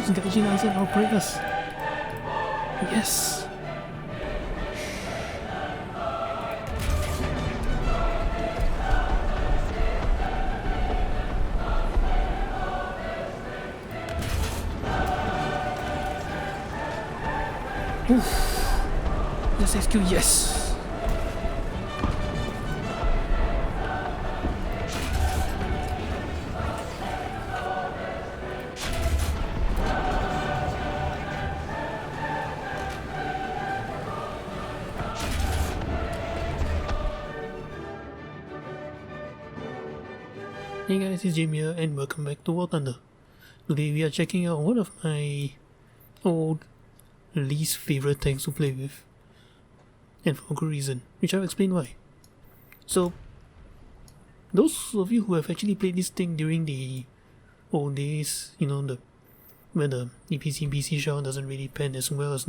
This Gaijin answered our prayers. Yes! Oof! Let's execute, yes! Hey guys, it's Jim here and welcome back to War Thunder. Today we are checking out one of my old least favorite tanks to play with, and for a good reason, which I'll explain why. So, those of you who have actually played this thing during the old days, you know, when the EPC BC shell doesn't really pen as well as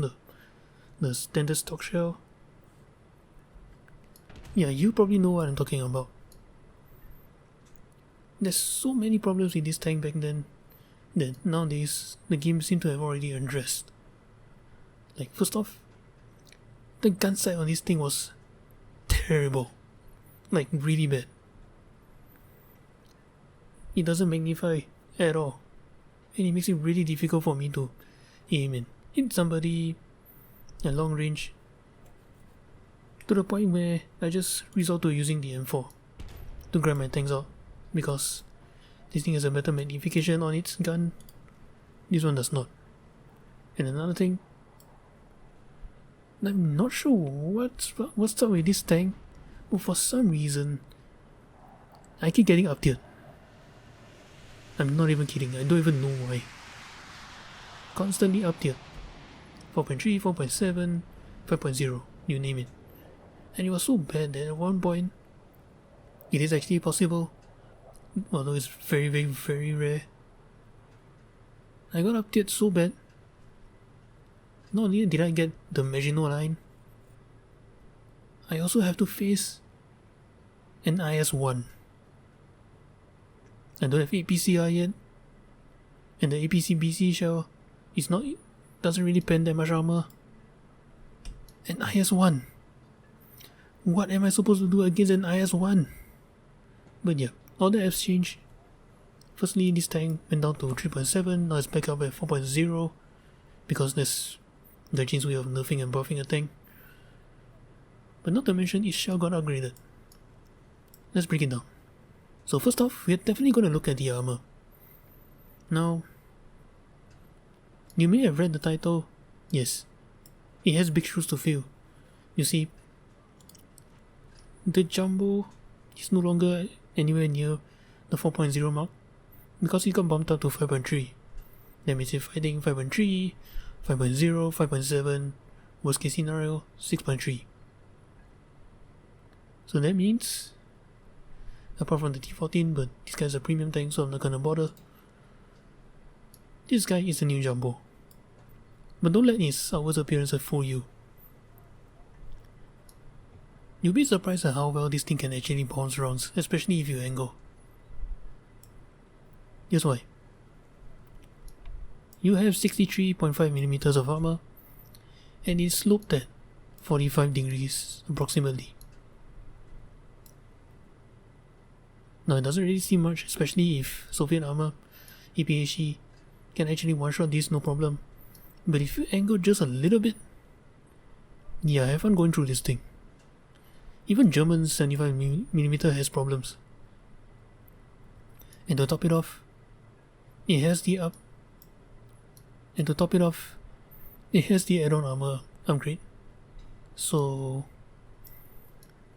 the standard stock shell, yeah, you probably know what I'm talking about. There's so many problems with this tank back then that nowadays the game seems to have already addressed. Like, first off, the gun sight on this thing was terrible. Like, really bad. It doesn't magnify at all, and it makes it really difficult for me to aim and hit somebody at long range, to the point where I just resort to using the M4 to grab my tanks out, because this thing has a better magnification on its gun. This one does not. And another thing, I'm not sure what's up with this tank, but for some reason I keep getting up-tiered. I'm not even kidding, I don't even know why. Constantly up-tiered. 4.3, 4.7, 5.0, you name it. And it was so bad that at one point, it is actually possible, although it's very, very, very rare, I got up-tiered so bad. Not only did I get the Maginot line, I also have to face an IS-1. I don't have APCR yet, and the APC BC shell doesn't really pen that much armor. An IS-1. What am I supposed to do against an IS-1? But yeah, all that has changed. Firstly, this tank went down to 3.7, now it's back up at 4.0, because there's Gaijin's way of nerfing and buffing a tank. But not to mention, its shell got upgraded. Let's break it down. So first off, we're definitely going to look at the armor. Now, you may have read the title. Yes, it has big shoes to fill. You see, the Jumbo is no longer anywhere near the 4.0 mark, because it got bumped up to 5.3. That means if fighting 5.3, 5.0, 5.7, worst case scenario, 6.3. So that means, apart from the T14, but this guy's a premium tank, so I'm not gonna bother, this guy is a new Jumbo. But don't let his outward appearance fool you. You'll be surprised at how well this thing can actually bounce rounds, especially if you angle. Here's why. You have 63.5mm of armor, and it's sloped at 45 degrees approximately. Now, it doesn't really seem much, especially if Soviet armor, EPHE, can actually one-shot this no problem. But if you angle just a little bit, yeah, have fun going through this thing. Even German 75mm has problems. And to top it off, it has the add-on armor upgrade. So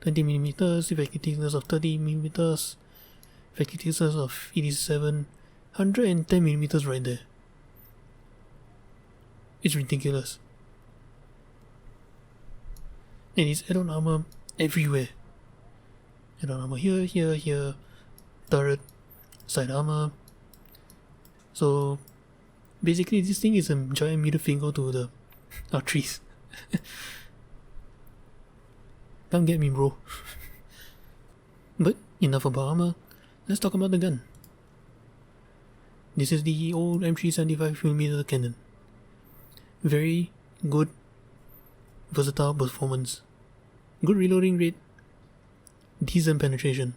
20mm, effective thickness of 30mm, effective thickness of 87, 110mm right there. It's ridiculous. And it's add-on armor everywhere. Add-on armor here, turret, side armor. So basically this thing is a giant middle finger to the R3s. Come get me, bro. But enough about armor, let's talk about the gun. This is the old M375mm cannon. Very good, versatile performance, good reloading rate, decent penetration,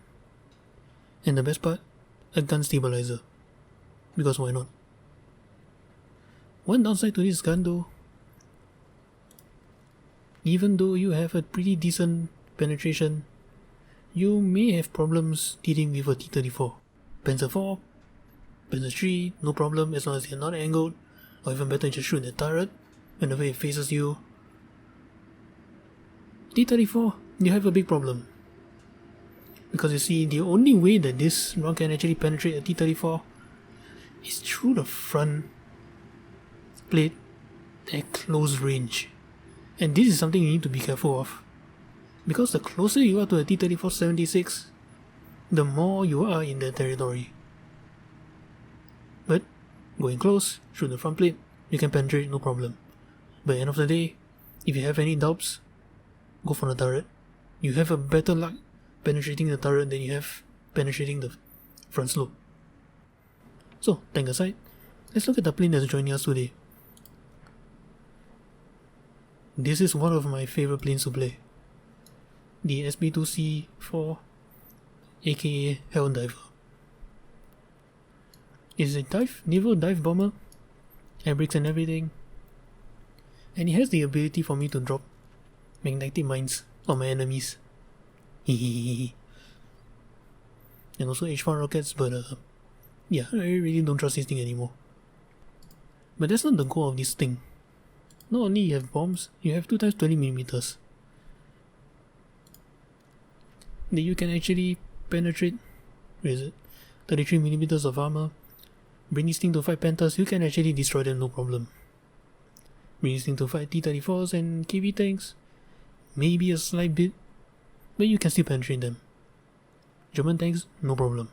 and the best part, a gun stabilizer. Because why not? One downside to this gun though, even though you have a pretty decent penetration, you may have problems dealing with a T-34. Panzer 4, Panzer 3, no problem as long as they're not angled, or even better, just shoot the turret whenever it faces you. T-34, you have a big problem. Because you see, the only way that this round can actually penetrate a T-34 is through the front plate at close range. And this is something you need to be careful of. Because the closer you are to a T-34-76, the more you are in their territory. But going close, through the front plate, you can penetrate no problem. But at the end of the day, if you have any doubts, go for the turret. You have a better luck penetrating the turret than you have penetrating the front slope. So, tank aside, let's look at the plane that's joining us today. This is one of my favorite planes to play. The SB2C4, aka Hell Diver. It's a naval dive bomber, air brakes and everything, and it has the ability for me to drop magnetic mines on my enemies. And also H1 rockets, but yeah, I really don't trust this thing anymore. But that's not the goal of this thing. Not only you have bombs, you have 2 times 20mm. That you can actually penetrate, where is it? 33mm of armor. Bring this thing to fight Panthers, you can actually destroy them no problem. Bring this thing to fight T-34s and KB tanks, maybe a slight bit, but you can still penetrate them. German tanks, no problem.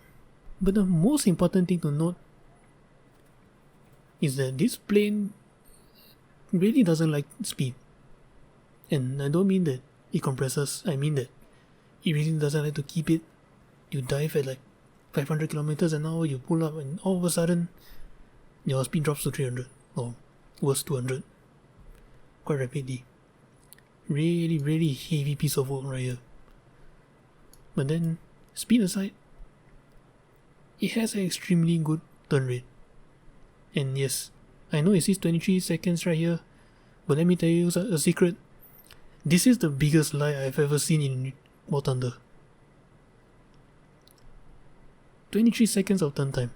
But the most important thing to note is that this plane really doesn't like speed. And I don't mean that it compresses, I mean that it really doesn't like to keep it. You dive at like 500 kilometers an hour, you pull up, and all of a sudden your speed drops to 300 or worse 200 quite rapidly. Really, really heavy piece of work right here. But then, speed aside, it has an extremely good turn rate. And yes, I know it says 23 seconds right here, but let me tell you a secret. This is the biggest lie I've ever seen in War Thunder. 23 seconds of turn time.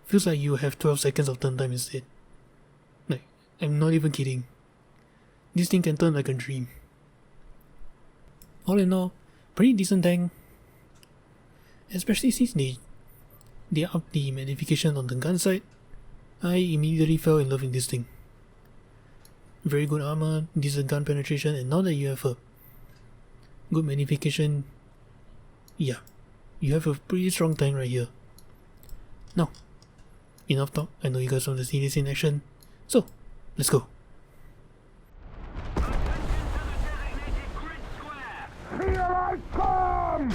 Feels like you have 12 seconds of turn time instead. Like, I'm not even kidding. This thing can turn like a dream. All in all, pretty decent tank. Especially since they upped the magnification on the gun side, I immediately fell in love with this thing. Very good armor, decent gun penetration, and now that you have a good magnification, yeah, you have a pretty strong tank right here. Now, enough talk, I know you guys want to see this in action, so let's go. Here I come!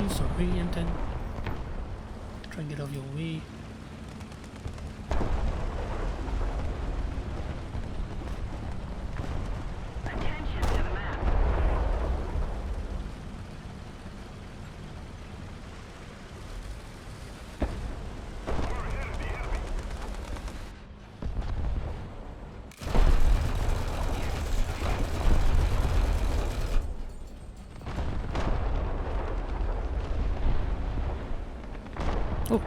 Sorry, M10. Try and get out of your way. Attention to the map. Oh.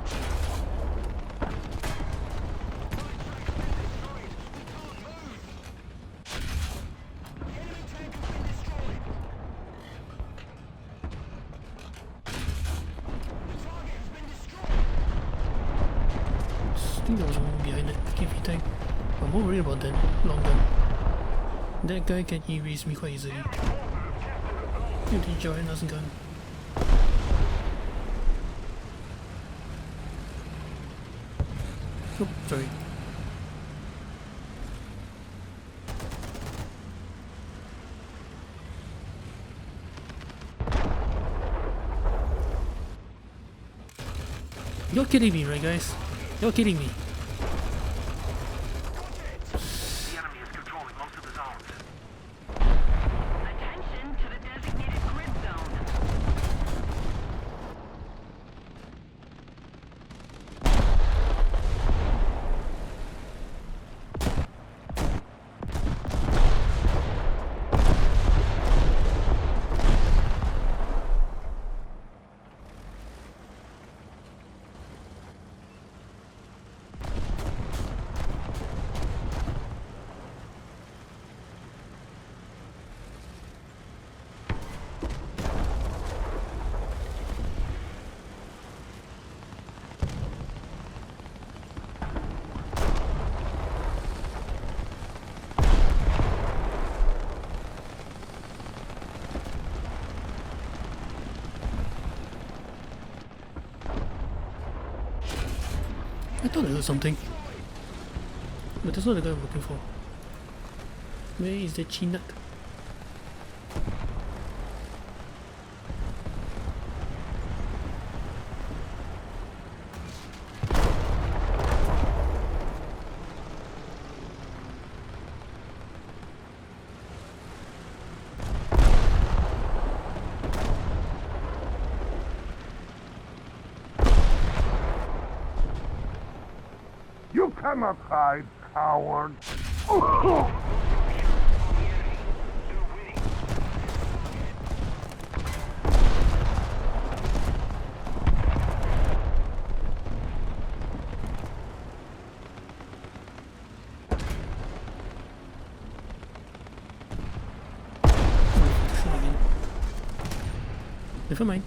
I think there was one behind it. KV tank. I'm more worried about that long gun. That guy can erase me quite easily. You did join us gun. Oh, sorry. You're kidding me, right guys? You're kidding me. The enemy is controlling most of the zones. Attention to the designated grid zone. I thought I heard something. But that's not the guy I'm looking for. Where is the Chinook? You cannot hide, coward. Never mind.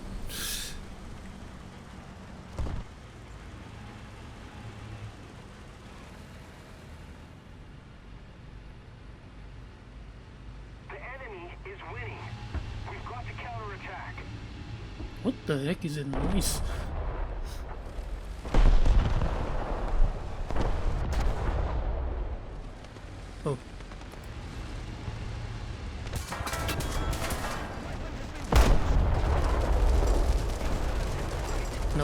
What the heck is that noise? Oh.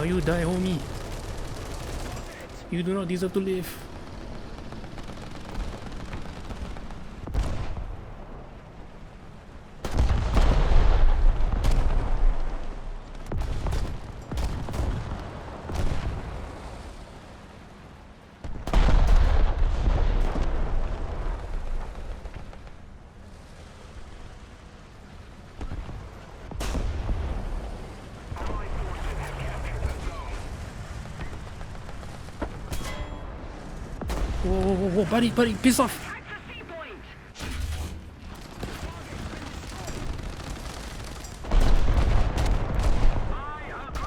you die, homie. You do not deserve to live. Whoa, buddy, piss off! Access C point. I agree.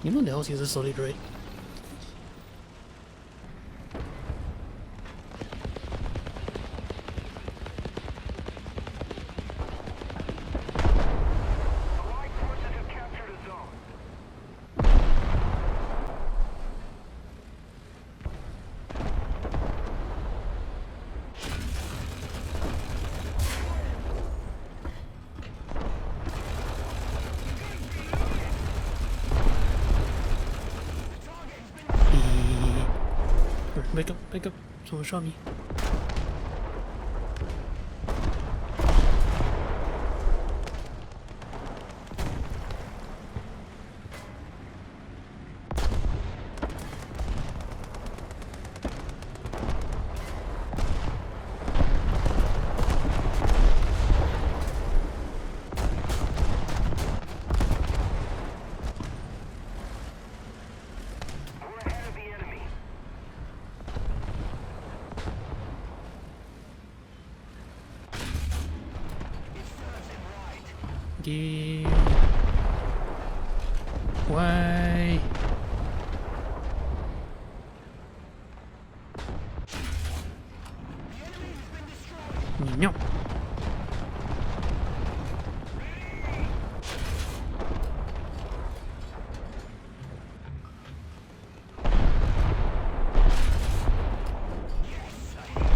You know the house uses solid, right? Allied forces have captured a zone. Back up. Someone shot me. We're ahead of the enemy. It serves him right. Game. Why? The enemy has been destroyed. No. Yes, I hit.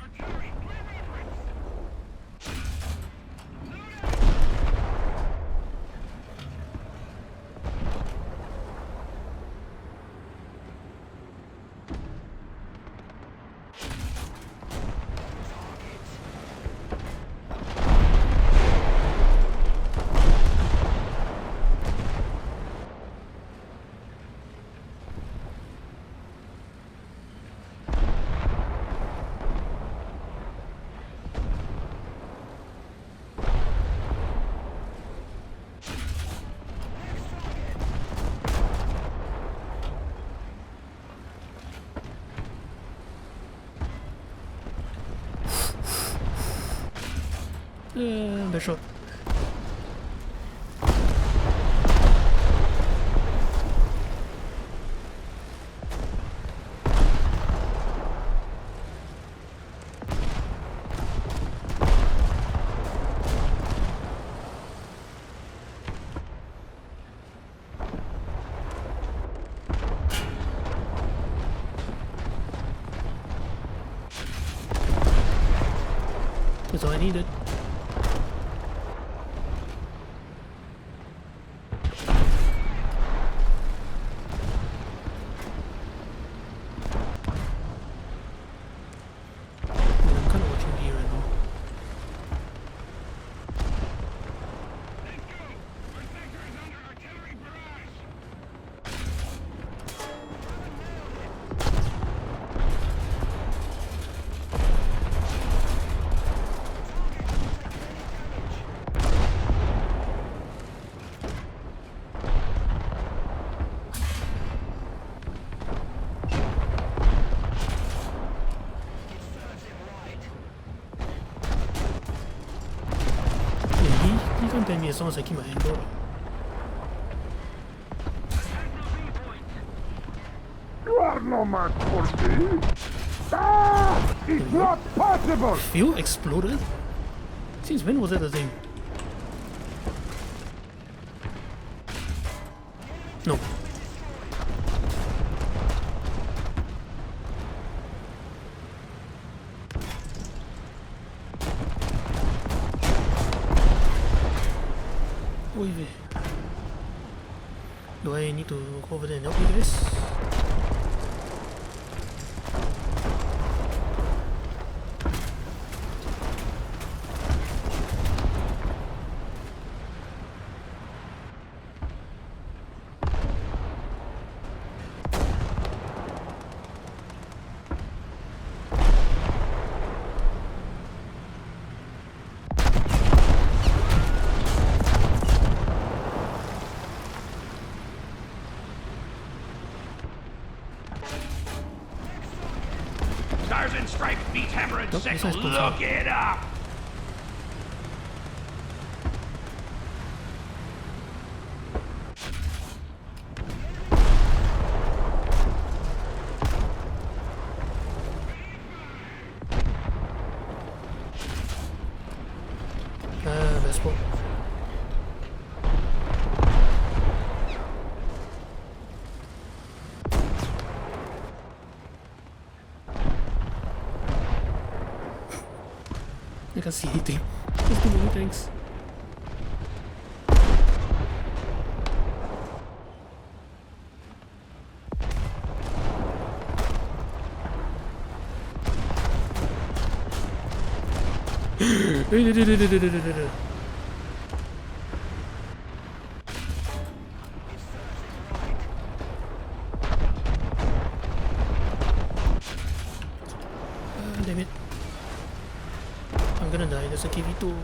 Artillery, clear entrance. Bad shot. That's all I needed. I'm kind of watching B right now. Let's go. Our sector is under artillery barrage. Yeah, he can't tell me as long as I keep my angle. You are no match for me. It's not possible! Fuel exploded? Since when was that a thing? No. Oy vey. Do I need to go over there and help you guys? Stars and Stripes beats Hammer and Nope, Sickle. this is close. Look it up! Best spot. I can't see anything. There's too many things. Damn it. I'm gonna die, there's a KV2.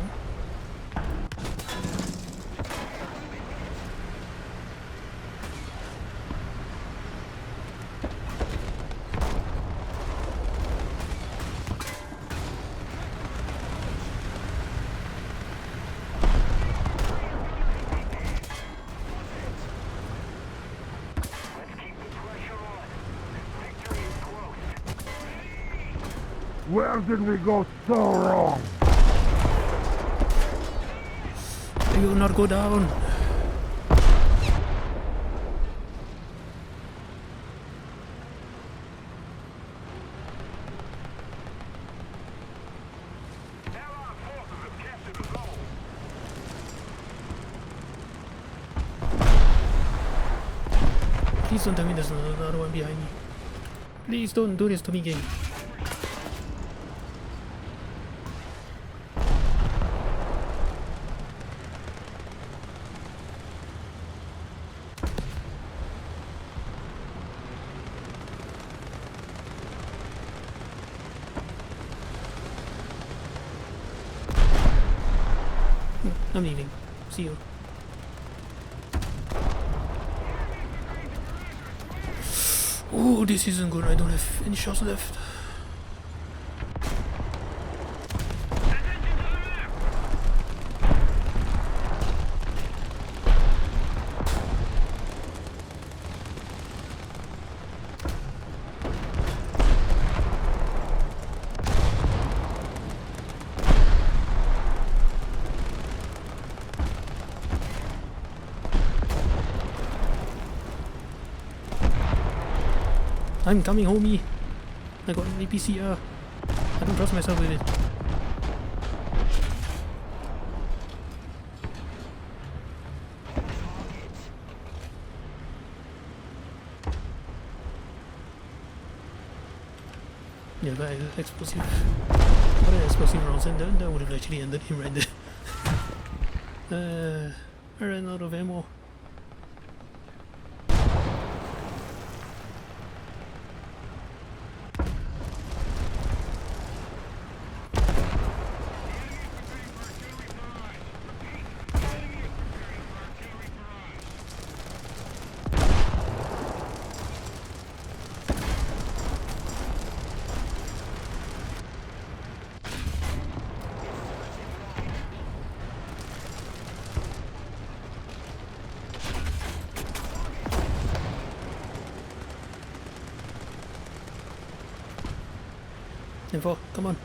Where did we go so wrong? I will not go down. Allied forces have captured the zone. Please don't tell me there's another one behind me. Please don't do this to me, game. I'm leaving. See you. Oh, this isn't good. I don't have any shots left. I'm coming, homie. I got an APCR. I don't trust myself with it. Yeah, but explosive. What an explosive rounds, and that would have actually ended him right there. I ran out of ammo. M4, come on.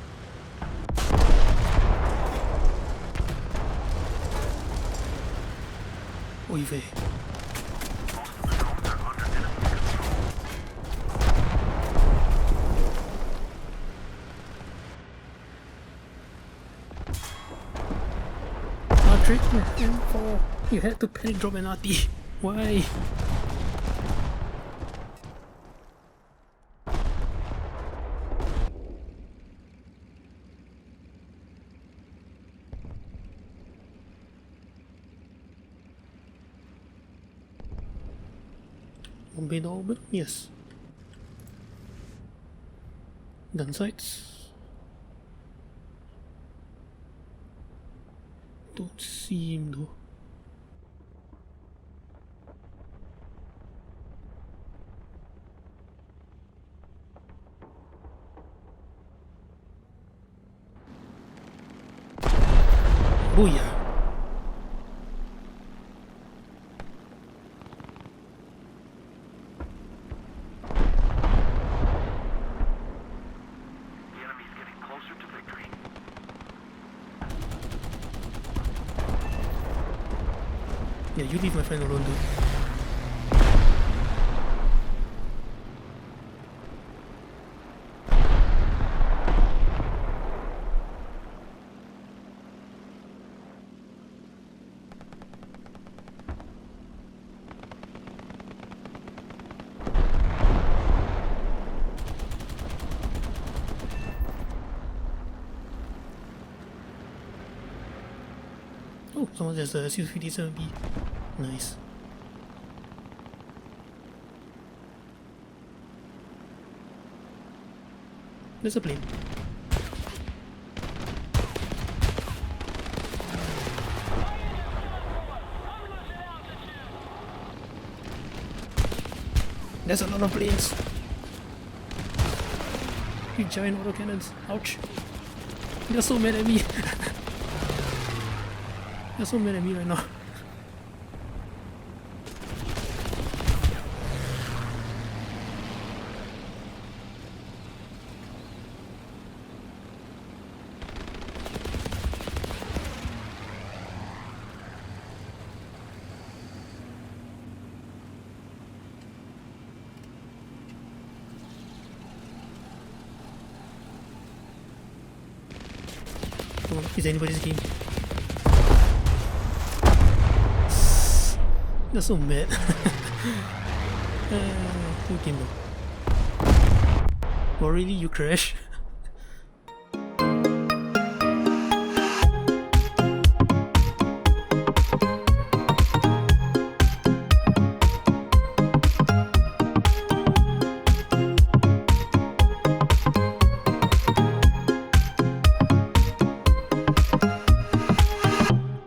Oy vey. Trick M4. You had to panic drop an RT. Why? Beethoven? Yes. Gun sights. Don't see him though. Booyah! The enemy's getting closer to victory. Yeah, you leave my friend alone, dude. Oh, someone has the Su-57B. Nice. There's a plane. There's a lot of planes. You giant autocannons. Ouch. They're so mad at me. They're so mad at me right now. Come on, it's anybody's game. They're so mad. Two game though. Oh really? You crash?